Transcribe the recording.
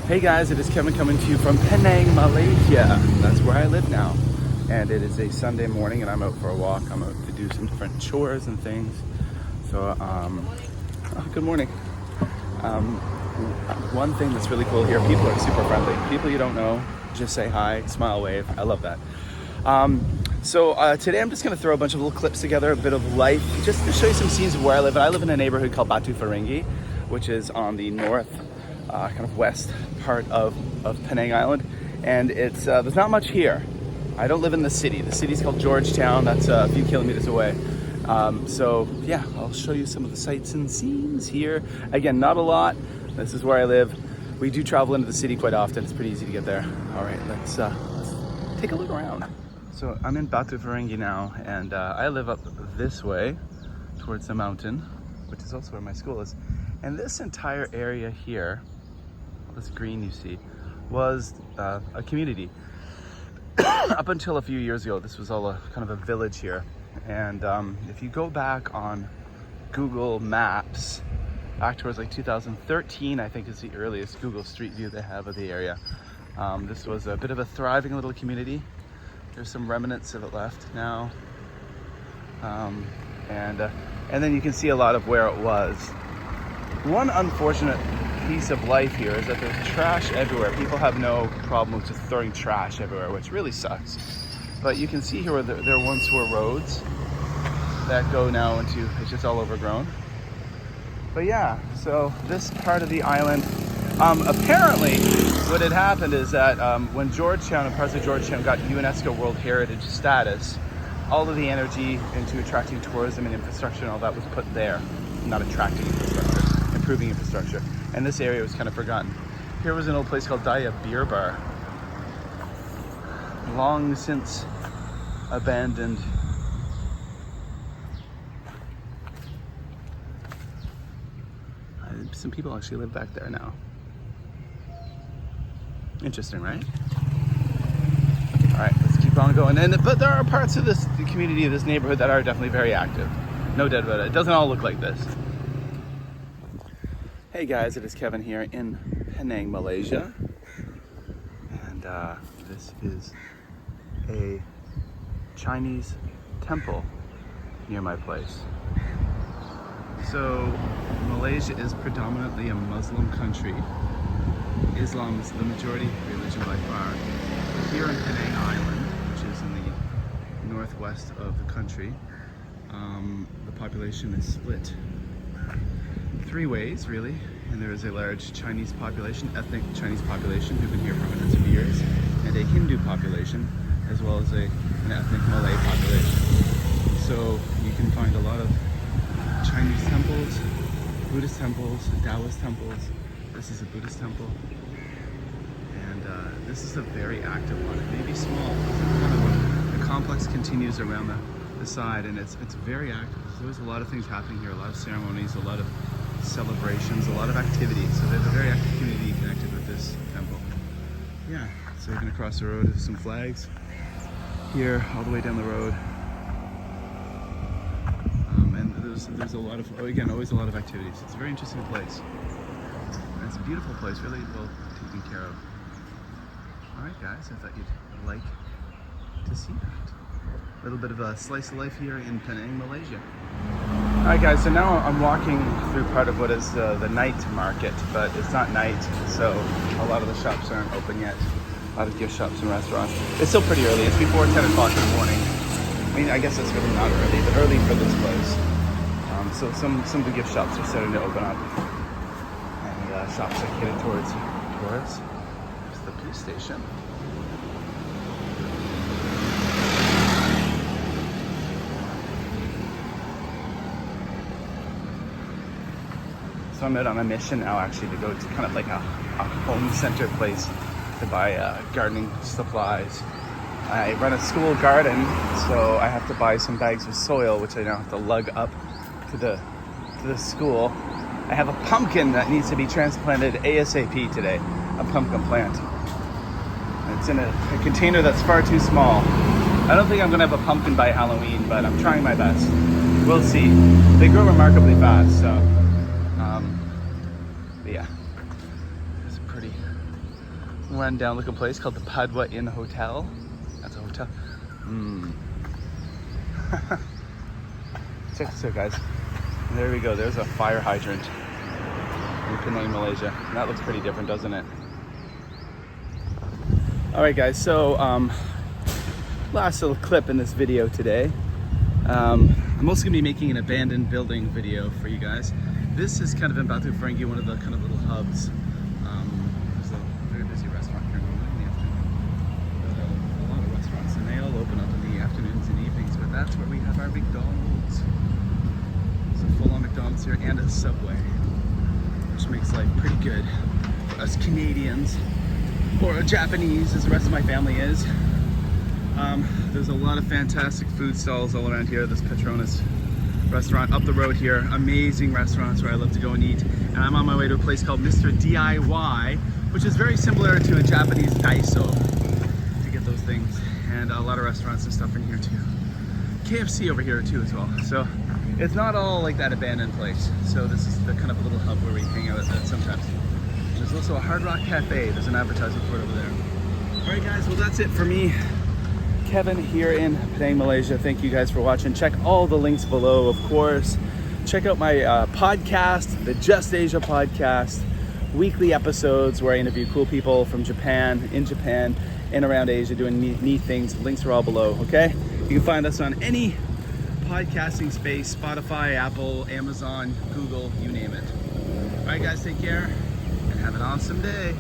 Hey guys, it is Kevin coming to you from Penang, Malaysia. That's where I live now. And it is a Sunday morning and I'm out for a walk. I'm out to do some different chores and things. So, good morning. One thing that's really cool here, people are super friendly. People you don't know, just say hi, smile, wave. I love that. Today I'm just gonna throw a bunch of little clips together, a bit of life, just to show you some scenes of where I live. I live in a neighborhood called Batu Ferringhi, which is on the north, kind of west part of Penang Island. And it's there's not much here. I don't live in the city. The city's called Georgetown. That's a few kilometers away. Yeah, I'll show you some of the sights and scenes here. Again, not a lot. This is where I live. We do travel into the city quite often. It's pretty easy to get there. All right, let's take a look around. So I'm in Batu Ferringhi now, and I live up this way towards the mountain, which is also where my school is. And this entire area here, this green you see, was a community. Up until a few years ago, this was all a kind of a village here. And if you go back on Google Maps, back towards like 2013, I think is the earliest Google Street View they have of the area. This was a bit of a thriving little community. There's some remnants of it left now. And then you can see a lot of where it was. One unfortunate piece of life here is that there's trash everywhere. People have no problem with just throwing trash everywhere, which really sucks. But you can see here where there once were roads that go now into, it's just all overgrown. But yeah, so this part of the island, apparently what had happened is that when Georgetown and parts of Georgetown got UNESCO World Heritage status, all of the energy into attracting tourism and infrastructure and all that was put there. Not attracting infrastructure, improving infrastructure. And this area was kind of forgotten. Here was an old place called Daya Beer Bar. Long since abandoned. Some people actually live back there now. Interesting, right? All right, let's keep on going. But there are parts of this community, of this neighborhood, that are definitely very active. No doubt about it. It doesn't all look like this. Hey guys, it is Kevin here in Penang, Malaysia. And this is a Chinese temple near my place. So Malaysia is predominantly a Muslim country. Islam is the majority religion by far. Here in Penang Island, which is in the northwest of the country, the population is split three ways really, and there is a large Chinese population, ethnic Chinese population who've been here for hundreds of years, and a Hindu population, as well as an ethnic Malay population. So you can find a lot of Chinese temples, Buddhist temples, Taoist temples. This is a Buddhist temple. And this is a very active one. It may be small. The complex continues around the side, and it's very active. There's a lot of things happening here, a lot of ceremonies, a lot of celebrations, a lot of activities. So there's a very active community connected with this temple. Yeah, so you're gonna cross the road, there's some flags here all the way down the road. And there's a lot of, again, always a lot of activities. It's a very interesting place. And it's a beautiful place, really well taken care of. All right, guys, I thought you'd like to see that. A little bit of a slice of life here in Penang, Malaysia. All right, guys, so now I'm walking through part of what is the night market, but it's not night, so a lot of the shops aren't open yet. A lot of gift shops and restaurants. It's still pretty early. It's before 10 o'clock in the morning. I mean, I guess that's really not early, but early for this place. So some of the gift shops are starting to open up, and shops are headed towards tourists. There's the police station. So I'm out on a mission now, actually, to go to kind of like a home center place to buy gardening supplies. I run a school garden, so I have to buy some bags of soil, which I now have to lug up to the school. I have a pumpkin that needs to be transplanted ASAP today, a pumpkin plant. It's in a container that's far too small. I don't think I'm gonna have a pumpkin by Halloween, but I'm trying my best. We'll see. They grow remarkably fast, so. But yeah, it's a pretty run down, look at a place called the Padua Inn Hotel. That's a hotel. Check this out, guys. There we go. There's a fire hydrant in Penang, Malaysia. And that looks pretty different, doesn't it? All right, guys. So last little clip in this video today. I'm also gonna be making an abandoned building video for you guys. This is kind of in Batu Ferringhi, one of the kind of little hubs. There's a very busy restaurant here normally in the afternoon. There's a lot of restaurants, and they all open up in the afternoons and evenings, but that's where we have our McDonald's. It's a full-on McDonald's here and a Subway, which makes life pretty good for us Canadians, or Japanese, as the rest of my family is. There's a lot of fantastic food stalls all around here. This Petronas restaurant up the road here, amazing restaurants where I love to go and eat. And I'm on my way to a place called Mr. DIY, which is very similar to a Japanese Daiso to get those things. And a lot of restaurants and stuff in here too. KFC over here too as well. So it's not all like that abandoned place. So this is the kind of a little hub where we hang out at sometimes. There's also a Hard Rock Cafe. There's an advertisement for it over there. All right, guys, well, that's it for me, Kevin, here in Penang, Malaysia. Thank you guys for watching. Check all the links below, of course. Check out my podcast, the Just Asia podcast, weekly episodes where I interview cool people from Japan, in Japan, and around Asia doing neat things. Links are all below, okay? You can find us on any podcasting space, Spotify, Apple, Amazon, Google, you name it. All right, guys, take care and have an awesome day.